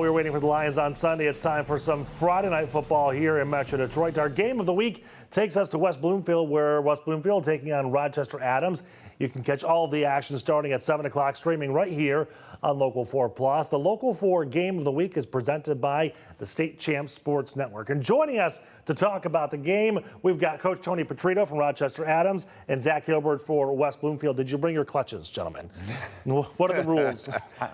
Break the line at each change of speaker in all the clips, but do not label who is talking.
we were waiting for the Lions on Sunday, it's time for some Friday night football here in Metro Detroit. Our game of the week takes us to West Bloomfield, where West Bloomfield taking on Rochester Adams. You can catch all of the action starting at 7 o'clock, streaming right here on Local 4 Plus. The Local 4 game of the week is presented by the State Champs Sports Network. And joining us to talk about the game, we've got Coach Tony Petrito from Rochester Adams and Zach Hilbert for West Bloomfield. Did you bring your clutches, gentlemen? What are the rules?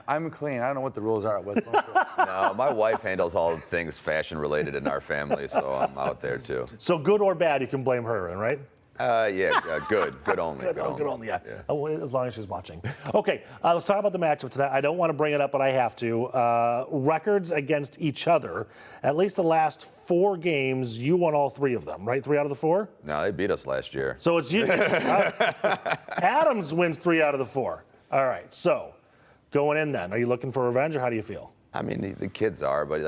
I'm clean. I don't know what the rules are at West Bloomfield.
No, my wife handles all things fashion related in our family, so I'm out there too.
So good or bad, you can blame her, right?
Good only.
Good only, yeah. Oh, as long as she's watching. Okay, let's talk about the matchup today. I don't want to bring it up, but I have to. Records against each other. At least the last 4 games, you won all 3 of them, right? 3 out of the 4?
No, they beat us last year.
So it's you. Adams wins 3 out of the 4. All right, so going in then, are you looking for revenge, or how do you feel?
I mean, the kids are, but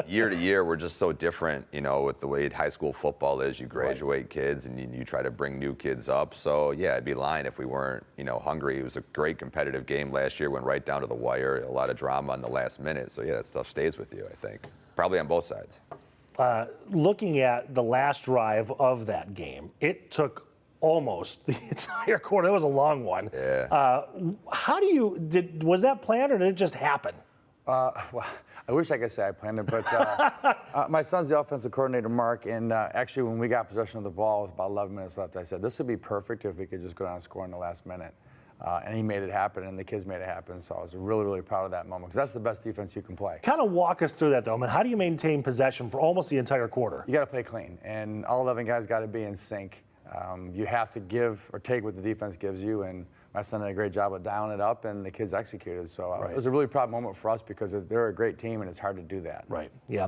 year to year, we're just so different, with the way high school football is. You graduate kids and you try to bring new kids up. So, yeah, I'd be lying if we weren't, hungry. It was a great competitive game last year, went right down to the wire, a lot of drama in the last minute. So, yeah, that stuff stays with you, I think. Probably on both sides.
Looking at the last drive of that game, it took almost the entire quarter. That was a long one.
Yeah.
Was that planned, or did it just happen?
Well, I wish I could say I planned it, but my son's the offensive coordinator, Mark, and actually when we got possession of the ball with about 11 minutes left, I said, this would be perfect if we could just go down and score in the last minute. And he made it happen, and the kids made it happen, so I was really, really proud of that moment, because that's the best defense you can play.
Kind of walk us through that, though. I mean, how do you maintain possession for almost the entire quarter?
You got to play clean, and all 11 guys got to be in sync. You have to give or take what the defense gives you, and my son did a great job of dialing it up, and the kids executed. So It was a really proud moment for us, because they're a great team, and it's hard to do that.
Right, yeah.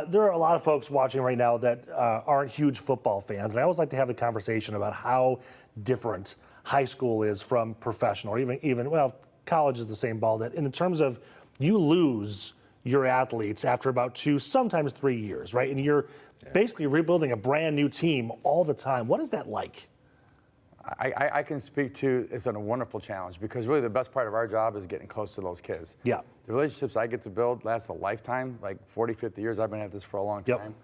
There are a lot of folks watching right now that aren't huge football fans, and I always like to have a conversation about how different high school is from professional, or even college is the same ball. That in terms of you lose your athletes after about 2, sometimes 3 years, right? And you're basically rebuilding a brand new team all the time. What is that like?
I can speak to, it's a wonderful challenge, because really the best part of our job is getting close to those kids.
Yeah.
The relationships I get to build last a lifetime, like 40, 50 years. I've been at this for a long time.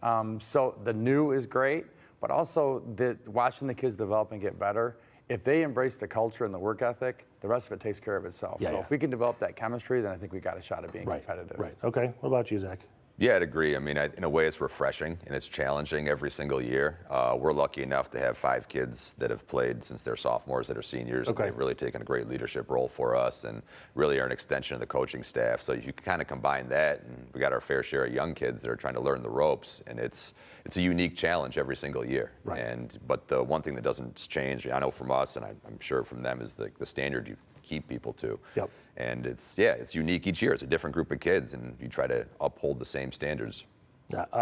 Yep. So the new is great, but also watching the kids develop and get better. If they embrace the culture and the work ethic, the rest of it takes care of itself. If we can develop that chemistry, then I think we got a shot at being competitive.
Right. Okay. What about you, Zach?
Yeah, I'd agree. I mean, in a way, it's refreshing and it's challenging every single year. We're lucky enough to have 5 kids that have played since they're sophomores that are seniors. Okay. And they've really taken a great leadership role for us and really are an extension of the coaching staff. So you kind of combine that, and we got our fair share of young kids that are trying to learn the ropes, and it's a unique challenge every single year.
Right.
But the one thing that doesn't change, I know from us, and I'm sure from them, is the standard you keep people to.
Yep.
And it's unique each year. It's a different group of kids, and you try to uphold the same standards.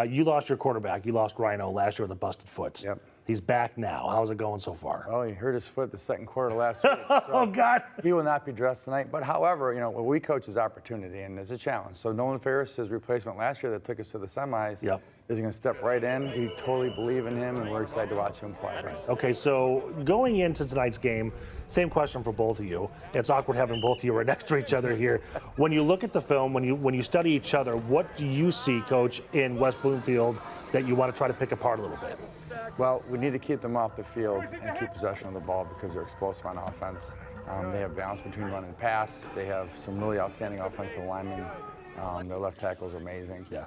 You lost your quarterback. You lost Rhino last year with a busted foot.
Yep.
He's back now. How's it going so far?
Oh, he hurt his foot the second quarter last week. So
oh, God.
He will not be dressed tonight. But however, what we coach is opportunity, and it's a challenge. So Nolan Ferris, his replacement last year that took us to the semis, is going to step right in. We totally believe in him, and we're excited to watch him play.
Okay, so going into tonight's game, same question for both of you. It's awkward having both of you right next to each other here. When you look at the film, when you study each other, what do you see, Coach, in West Bloomfield that you want to try to pick apart a little bit?
Well, we need to keep them off the field and keep possession of the ball, because they're explosive on offense. They have balance between run and pass. They have some really outstanding offensive linemen. Their left tackle is amazing.
Yeah.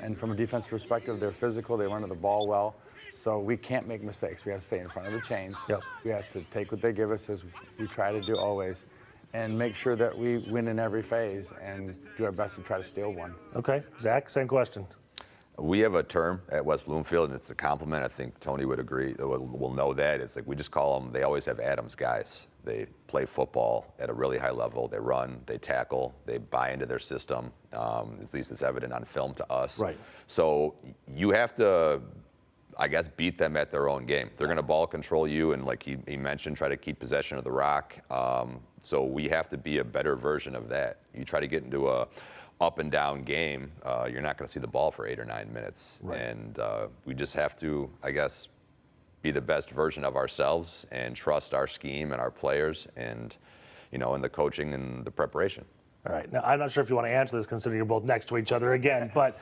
And from a defensive perspective, they're physical. They run to the ball well. So we can't make mistakes. We have to stay in front of the chains.
Yep.
We have to take what they give us, as we try to do always, and make sure that we win in every phase and do our best to try to steal one.
Okay. Zach, same question.
We have a term at West Bloomfield, and it's a compliment. I think Tony would agree. We'll know that. It's like we just call them, they always have Adams guys. They play football at a really high level. They run, they tackle, they buy into their system. At least it's evident on film to us.
Right.
So you have to, I guess, beat them at their own game. They're going to ball control you, and like he mentioned, try to keep possession of the rock. So we have to be a better version of that. You try to get into a up and down game, you're not going to see the ball for 8 or 9 minutes. Right. And we just have to, I guess, be the best version of ourselves and trust our scheme and our players and, in the coaching and the preparation.
All right. Now, I'm not sure if you want to answer this considering you're both next to each other again, but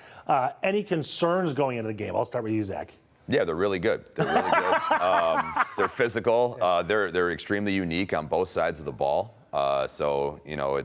any concerns going into the game? I'll start with you, Zach.
Yeah, they're really good. They're really good. They're physical. They're extremely unique on both sides of the ball. So, you know,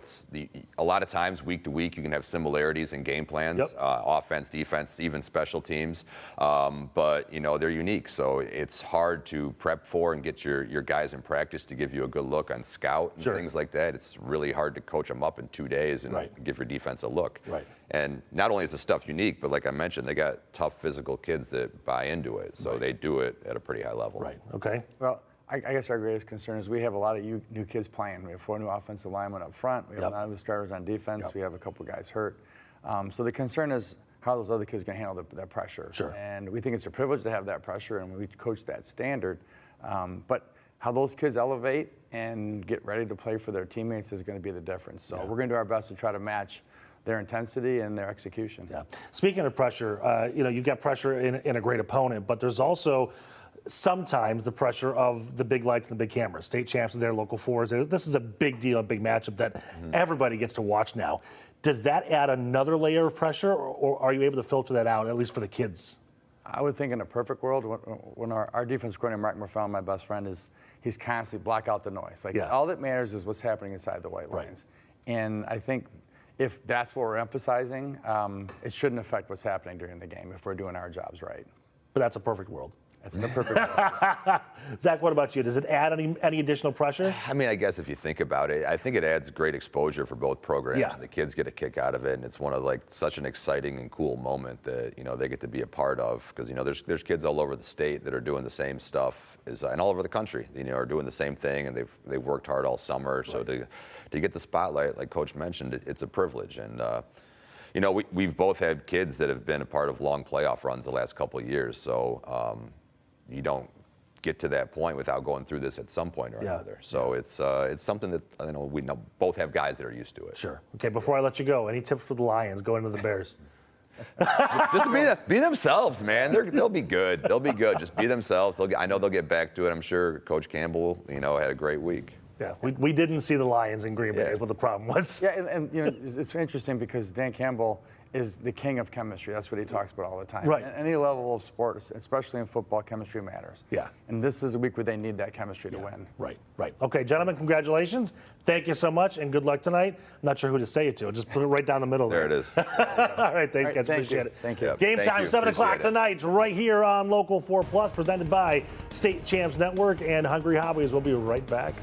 a lot of times week to week you can have similarities in game plans, offense, defense, even special teams. But, you know, they're unique. So it's hard to prep for and get your guys in practice to give you a good look on scout and things like that. It's really hard to coach them up in 2 days and give your defense a look.
Right.
And not only is the stuff unique, but like I mentioned, they got tough physical kids that buy into it. So they do it at a pretty high level.
Right. Okay.
Well, I guess our greatest concern is we have a lot of new kids playing. We have 4 new offensive linemen up front. We have a lot of new starters on defense. We have a couple guys hurt. So the concern is how those other kids can handle that pressure.
Sure.
And we think it's a privilege to have that pressure, and we coach that standard. But how those kids elevate and get ready to play for their teammates is going to be the difference. So we're going to do our best to try to match their intensity and their execution. Yeah.
Speaking of pressure, you know, you've got pressure in a great opponent, but there's also sometimes the pressure of the big lights and the big cameras. State champs are there, local fours. This is a big deal, a big matchup that everybody gets to watch now. Does that add another layer of pressure, or are you able to filter that out, at least for the kids?
I would think in a perfect world, when our defensive coordinator, Mark Morfell, my best friend, he's constantly block out the noise. Like all that matters is what's happening inside the white lines. And I think if that's what we're emphasizing, it shouldn't affect what's happening during the game if we're doing our jobs right.
But that's a perfect world.
That's the perfect world.
Zach, what about you? Does it add any additional pressure?
I mean, I guess if you think about it, I think it adds great exposure for both programs.
Yeah.
And the kids get a kick out of it, and it's one of such an exciting and cool moment that, you know, they get to be a part of. Because, you know, there's kids all over the state that are doing the same stuff and all over the country, you know, are doing the same thing, and they've worked hard all summer. So to get the spotlight, like Coach mentioned, it's a privilege. And you know, we've both had kids that have been a part of long playoff runs the last couple of years. So you don't get to that point without going through this at some point or another. So it's something that, you know, we both have guys that are used to it.
Sure. Okay, before I let you go, any tips for the Lions going into the Bears?
Just be themselves, man. They'll be good. They'll be good. Just be themselves. I know they'll get back to it. I'm sure Coach Campbell, you know, had a great week.
Yeah, we didn't see the Lions in Green Bay is what the problem was.
Yeah, and you know, it's interesting because Dan Campbell is the king of chemistry. That's what he talks about all the time.
Right.
At any level of sports, especially in football, chemistry matters.
Yeah.
And this is a week where they need that chemistry to win.
Right. Okay, gentlemen, congratulations. Thank you so much, and good luck tonight. I'm not sure who to say it to. Just put it right down the middle there.
There it is.
All right, thanks, guys. Appreciate it.
Thank you.
Yep.
Game
Thank
time,
you.
7 o'clock
Appreciate it.
tonight, right here on Local 4 Plus, presented by State Champs Network and Hungry Hobbies. We'll be right back.